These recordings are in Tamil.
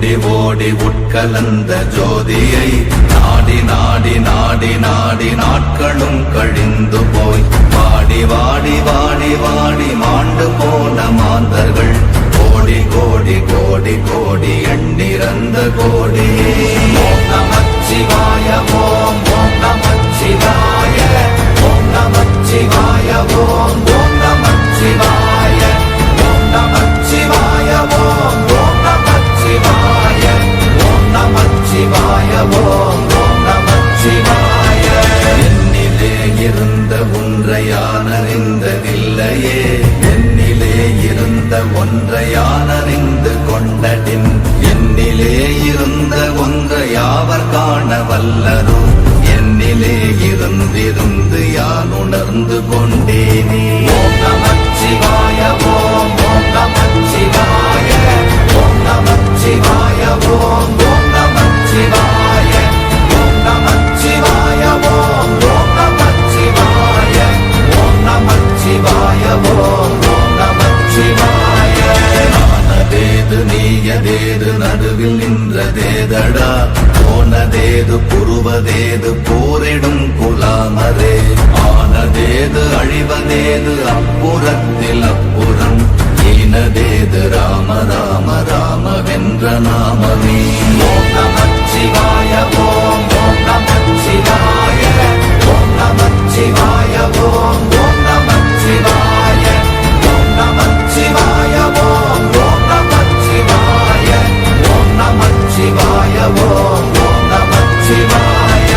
ஓடி ஓடி உட்கலந்த ஜோதியை நாடி நாடி நாடி நாடி நாட்களும் கழிந்து போய் வாடி வாடி வாடி வாடி மாண்டு போன மாந்தர்கள் கோடி கோடி கோடி கோடி எண்ணிறந்த கோடி. ஓம் நமச்சிவாய ஓம் ஓம் நமச்சிவாய ஓம் நமச்சிவாய ஓம் ஓம் நமச்சிவாய ஓம் நமச்சிவாய ஓம் ஓம் நமச்சிவாய ஓம் நமச்சிவாய ஓம் ஓம் நமச்சிவாய. என்னிலே இருந்த ஒன்றை யான் அறிந்ததில்லையே, என்னிலே இருந்த ஒன்றை யான் அறிந்து கொண்டடின், என்னிலே இருந்த ஒன்றை யாவர் காண வல்லரோ, என்னிலே இருந்திருந்து யான் உணர்ந்து கொண்டேனே. ஓம் நமச்சிவாய ஓம் ஓம் நமச்சிவாய ஓம் நமச்சிவாய ஓம் ஓம் நமச்சிவாய ஓம் நமச்சிவாய ஓம் ஓம் நமச்சிவாய ஓம் நமச்சிவாய ஓம் ஓம் நமச்சிவாய. ஆனதேது நீயதேது நடுவில் நின்றதேதடா, போனதேது புருவதேது போரிடும் குலாமரே, ஆனதேது அழிவதேது அப்புறத்தில் அப்புறம், ஈனதேது ராம ராம ராம வென்ற நாமமே. ஓம் நமச்சிவாய ஓம் ஓம் நமச்சிவாய ஓம் நமச்சிவாய ஓம் ஓம் நமச்சிவாய ஓம் நமச்சிவாய ஓம் ஓம் நமச்சிவாய ஓம் நமச்சிவாய ஓம் ஓம் நமச்சிவாய.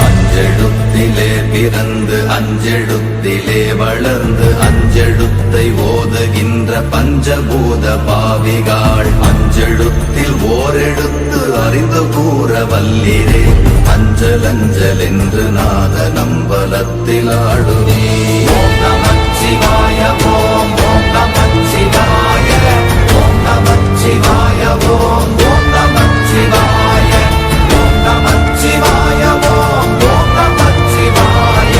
அஞ்செழுத்திலே பிறந்து அஞ்செழுத்திலே வளர்ந்து அஞ்செழுத்தை ஓதுகின்ற பஞ்சபூத பாவிகாள், அஞ்செழுத்தில் ஓரெழுத்து அறிந்து கூற வல்லிரே, அஞ்சல் அஞ்சல் என்று நாத நம்பலத்தில் ஆடுவே. ஓம் நமச்சிவாய ஓம் ஓம் நமச்சிவாய ஓம் நமச்சிவாய ஓம் ஓம் நமச்சிவாய ஓம் நமச்சிவாய ஓம் ஓம் நமச்சிவாய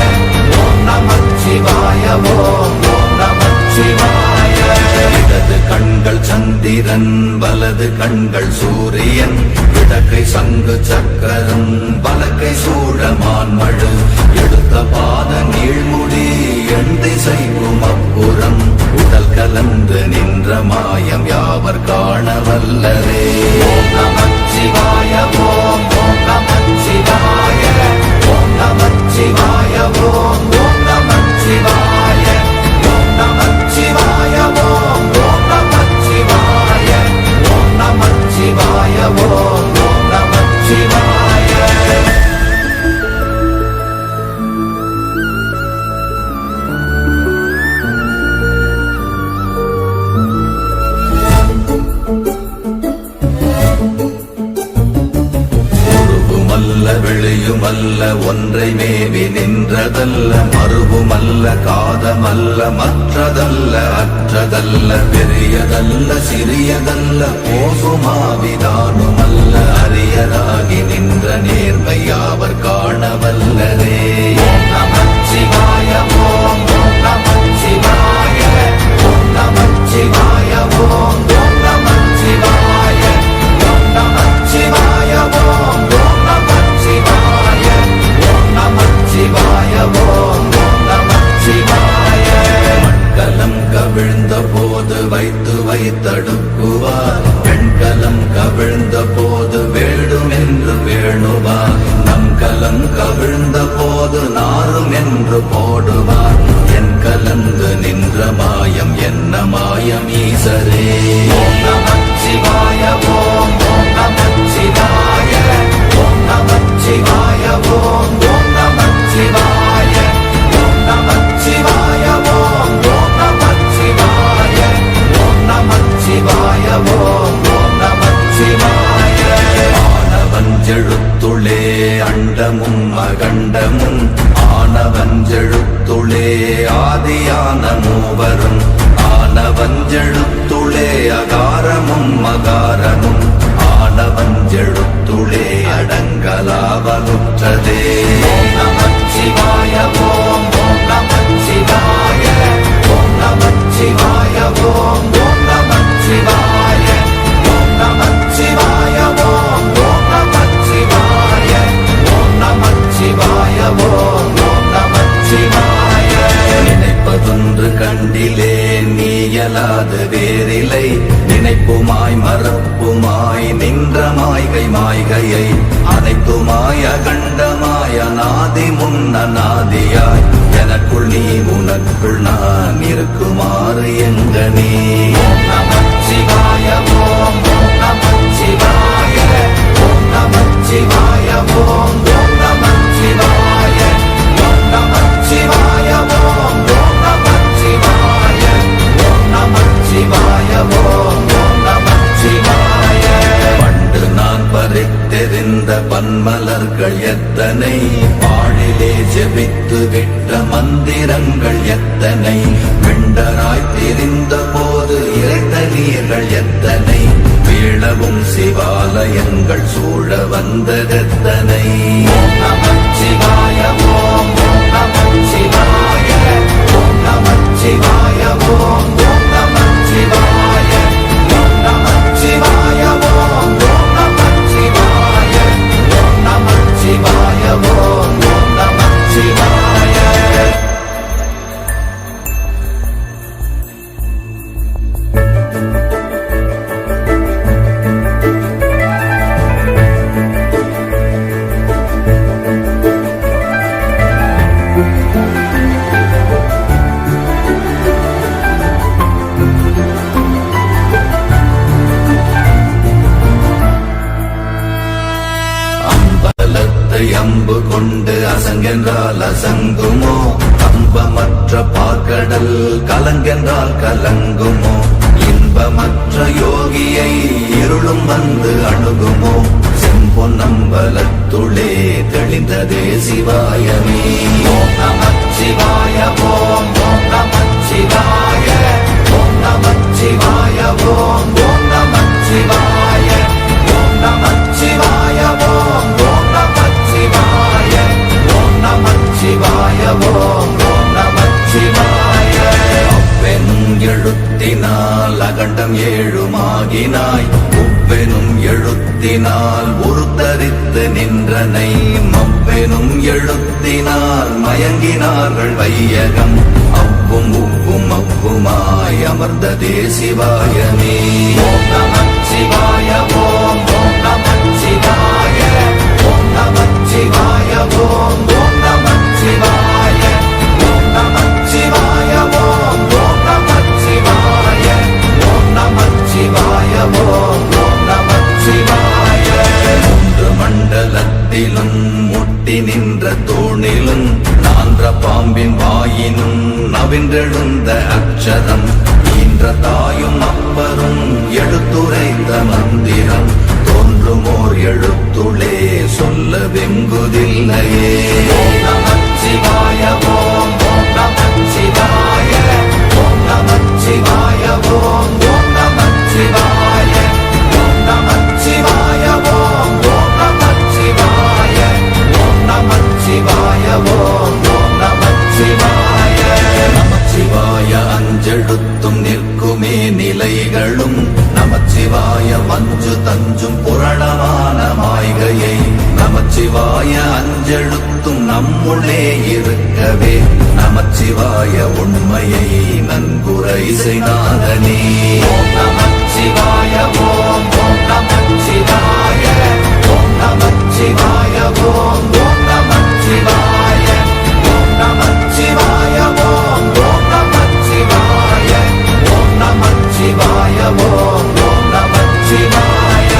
ஓம் நமச்சிவாய ஓம் ஓம் நமச்சிவாய. இடது கண்கள் சந்திரன் வலது கண்கள் சூரியன், இடக்கை சங்கு சக்கரம் வலக்கை சூழமான்மழு, எடுத்த பாத நீழ்முடி எண் திசைக்கும் அப்புறம், உடல் கலந்து நின்ற மாயம் யாவர் காண வல்லரே. ஓம் நமச்சிவாய ஓம் ஓம் நமச்சிவாய ஓம் நமச்சிவாய ஓம் ஓம் நமச்சிவாய ஓம் நமச்சிவாய ஓம் ஓம் நமச்சிவாய ஓம் நமச்சிவாய ஓம் ஓம் நமச்சிவாய. வெளியுமல்ல ஒன்றை மேவி நின்றதல்ல, மறுவுமல்ல காதமல்ல மற்றதல்ல அற்றதல்ல, பெரியதல்ல சிறியதல்ல போகுமாவிதானுமல்ல, அரியராகி நின்ற நேர்மை யாவர் காண வல்லரே. ஓம் நமச்சிவாய ஓம் ஓம் நமச்சிவாய ஓம் நமச்சிவாய ஓம் ஓம் நமச்சிவாய ஓம் நமச்சிவாய ஓம் ஓம் நமச்சிவாய ஓம் நமச்சிவாய ஓம் ஓம் நமச்சிவாய. மண்கலம் கவிழ்ந்த போது வைத்து வைத்தடுக்குவார், பெண்கலம் கவிழ்ந்த போது வேடும் என்று வேணுவார், நம் கலம் கவிழ்ந்த போது நாரும் என்று போடுவார், என் கலந்து நின்ற மாயம் என்ன மாயம் ஈசரே. ஓம் நமச்சிவாய ஓம் ஓம் நமச்சிவாய ஓம் நமச்சிவாய ஓம் ஓம் நமச்சிவாய ஓம் நமச்சிவாய ஓம் ஓம் நமச்சிவாய ஓம் நமச்சிவாய ஓம் ஓம் நமச்சிவாய. ஆனவஞ்செழுத்துளே அண்டமும் அகண்டமும், ஆனவஞ்செழுத்துளே ஆதியான மூவரும், ஆனவஞ்செழுத்துளே அகாரமும் மகாரமும், ஆனவஞ்செழுத்துளே அடங்கலாவலுற்றதே. ஓம் நமச்சிவாய ஓம் ஓம் நமச்சிவாய ஓம் நமச்சிவாய ஓம் ஓம் நமச்சிவாய ஓம் நமச்சிவாய மாய்கையை அனைத்துமாய கண்டமாய நாதி முன்ன நாதியாய் எனக்குள் நீ உனக்குள் நான் இருக்குமாறு எங்க நீ ஓம் நமச்சிவாய ஓம் நமச்சிவாய ஓம் நமச்சிவாய ஓம் நமச்சிவாய ஓம் நமச்சிவாய ஓம் நமச்சிவாய ஓம் நமச்சிவாய ஓம் நமச்சிவாய பண்டு நான் பறித்தெறிந்த பன்மலர்கள் எத்தனை பாழிலே ஜெபித்து விட்ட மந்திரங்கள் எத்தனை விண்டராய் திரிந்த போது இறைத்த நீர்கள் எத்தனை வீழவும் சிவாலயங்கள் சூழ வந்ததெத்தனை ஓம் நமச்சிவாய ஓம் நமச்சிவாய ஓம் நமச்சிவாய ஓம் நமச்சிவாய ஓம் நமச்சிவாய ஓம் நமச்சிவாய ஓம் நமச்சிவாய ஓம் நமச்சிவாய அம்பு கொண்டு அசங்கென்றால் அசங்குமோ கம்பமற்ற பார்க்கடல் கலங்கென்றால் கலங்குமோ இன்பமற்ற யோகியை இருளும் வந்து அணுகுமோ செம்பொன்னம்பலத்துளே தெளிந்ததே சிவாயமே ஓம் நமச்சிவாய ஓம் நமச்சிவாய ஓம் நமச்சிவாய ஓம் நமச்சிவாய ஓம் நமச்சிவாய ஓம் நமச்சிவாய ஓம் நமச்சிவாய ஓம் நமச்சிவாய அப்பெனும் எழுத்தினால் அகண்டம் ஏழுமாகினாய் உப்பெனும் எழுத்தினால் உருத்தரித்து நின்றனை மப்பெனும் எழுத்தினால் மயங்கினார்கள் வையகம் அவ்வும் உவ்வும் அவ்வுமாய் அமர்ந்ததே சிவாயமே ஓம் நமச்சிவாய ஓம் நமச்சிவாய ஓம் நமச்சிவாய ஓம் நமச்சிவாய ஓம் நமச்சிவாய ஓம் நமச்சிவாய ஓம் நமச்சிவாய ஓம் நமச்சிவாய மூன்று மண்டலத்திலும் முட்டி நின்ற தூணிலும் நான்ற பாம்பின் வாயினும் நவின்றெழுந்த அக்ஷரம் ஈன்ற தாயும் அப்பரும் எடுத்துரைத்த மந்திரம் தோன்றுமோர் எழுத்துளே சொல்ல வெங்குதில்லையே ஓம் நமச்சிவாய ஓம் நமச்சிவாய ஓம் நமச்சிவாய ஓம் நமச்சிவாய ஓம் நமச்சிவாய ஓம் நமச்சிவாய ஓம் நமச்சிவாய ஓம் நமச்சிவாய நமச்சிவாய அஞ்செழுத்தும் நிற்குமே நிலைகளும் நமச்சிவாய மஞ்சு தஞ்சும் புரணமான மாய்கையை நமச்சிவாய அஞ்செழுத்தும் நம்முள்ளே இருக்கவே நமச்சிவாய உண்மையை நன்குரை செய்நாதனே ஓம் நமச்சிவாய ஓம் நமச்சிவாய ஓம் நமச்சிவாய ஓம் நமச்சிவாய ஓம் நமச்சிவாய ஓம் நமச்சிவாய ஓம் நமச்சிவாய ஓம் நமச்சிவாய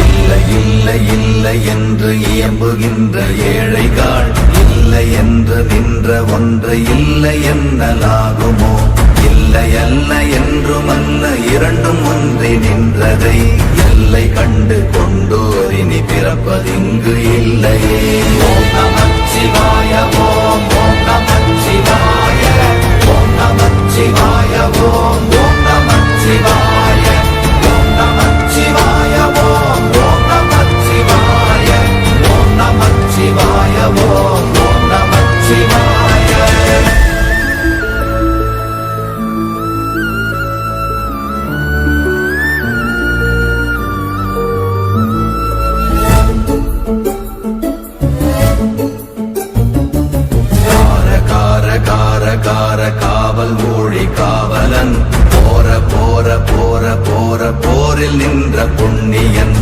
இல்லை இல்லை இல்லை என்று இயம்புகின்ற ஏழைகள் இல்லை என்று நின்ற ஒன்று இல்லை என்னலாகுமோ இல்லை அல்ல என்றுமல்ல இரண்டும் ஒன்றி நின்றதை எல்லை கண்டு கொண்டோர் இனி பிறப்பதிங்கு இல்லையே ஓம் நமச்சிவாய ஓம் நமச்சிவாய ஓம் நமச்சிவாய ஓம் நமச்சிவாய ஓம் நமச்சிவாய ஓம் நமச்சிவாய ஓம் நமச்சிவாய ஓம் நமச்சிவாய காவல் ஊழி காவலன் போர போர போர போர போரில் நின்ற புண்ணியன்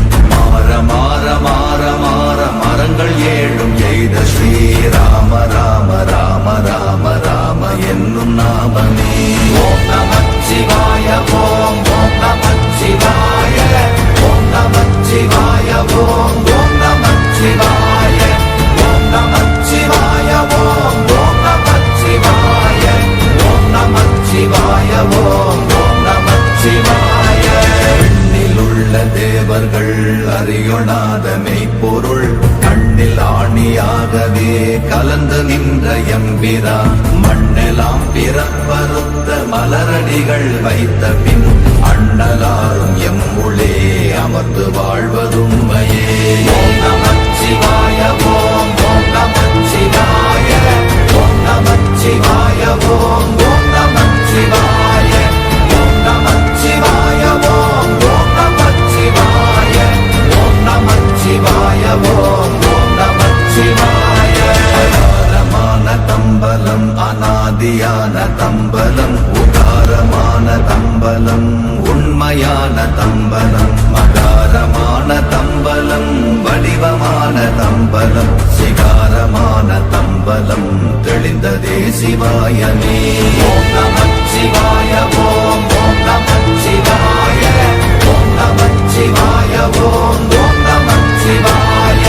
மாற மாற மாற மாற மரங்கள் ஏழும் எய்த ஸ்ரீராம ராம ராம ராம ராம என்னும் நாமமே. ஓம் நமச்சிவாய ஓம் ஓம் நமச்சிவாய ஓம் நமச்சிவாய ஓம் ஓம் நமச்சிவாய ஓம் நமச்சிவாய ஓம் ஓம் நமச்சிவாய ஓம் நமச்சிவாய ஓம் ஓம் நமச்சிவாய. எண்ணிலுள்ள தேவர்கள் அறியொணாத மெய்ப்பொருள் கண்ணில் ஆணியாகவே கலந்து நின்ற எம்பிரா மண்ணெல்லாம் பிறப்பறுத்த மலரடிகள் வைத்த பின் அண்ணலாரும் எம்முளே அமர்ந்து வாழ்வதுண்மையே. ஓம் நமச்சிவாய ஓம் ஓம் நமச்சிவாய ஓம் நமச்சிவாய ஓம் ஓம் நமச்சிவாய ஓம் நமச்சிவாய ஓம் ஓம் நமச்சிவாய ஓம் நமச்சிவாய ஓம் ஓம் நமச்சிவாய. அகாரமான தம்பலம் அநாதியான தம்பலம் உகாரமான தம்பலம் உண்மையான தம்பலம் மகாரமான தம்பலம் வடிவமான தம்பலம் சிகாரமான தம்பலம் தெளிந்ததே சிவாயமே. ஓம் நமச்சிவாய ஓம் ஓம் நமச்சிவாய ஓம் நமச்சிவாய ஓம் ஓம் நமச்சிவாய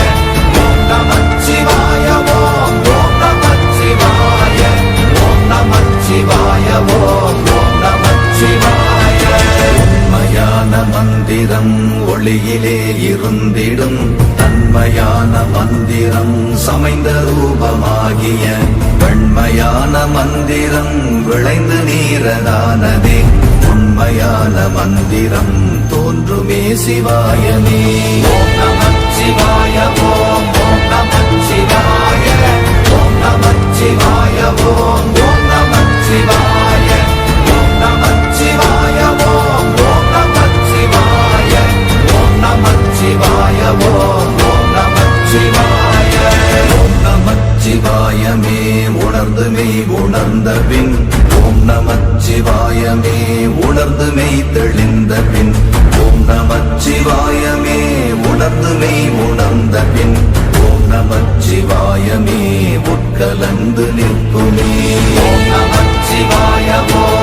ஓம் நமச்சிவாய ஓம் ஓம் நமச்சிவாய ஓம் நமச்சிவாய ஓம் ஓம் நமச்சிவாய. உண்மையான மந்திரம் ஒளியிலே இருந்திடும் தன்மையான மந்திரம் சமைந்த ரூபமாகிய வெண்மையான மந்திரம் விளைந்து நீரதானதே உண்மையான மந்திரம் தோன்றுமே சிவாயமே. ஓம் நமச்சிவாய ஓம் ஓம் நமச்சிவாய ஓம் நமச்சிவாய ஓம் ஓம் நமச்சிவாய ஓம் நமச்சிவாய ஓம் ஓம் நமச்சிவாய ஓம் நமச்சிவாய ஓம் ஓம் நமச்சிவாய. ஓம் நமச்சிவாயமே உணர்ந்து மெய் உணர்ந்த பின் ஓம் நமச்சிவாயமே உணர்ந்து மெய் தெளிந்த பின் ஓம் நமச்சிவாயமே உணர்ந்து மெய் உணர்ந்த பின் ஓம் நமச்சிவாயமே உட்கலந்து நிற்குமே. ஓம் நமச்சிவாய ஓம்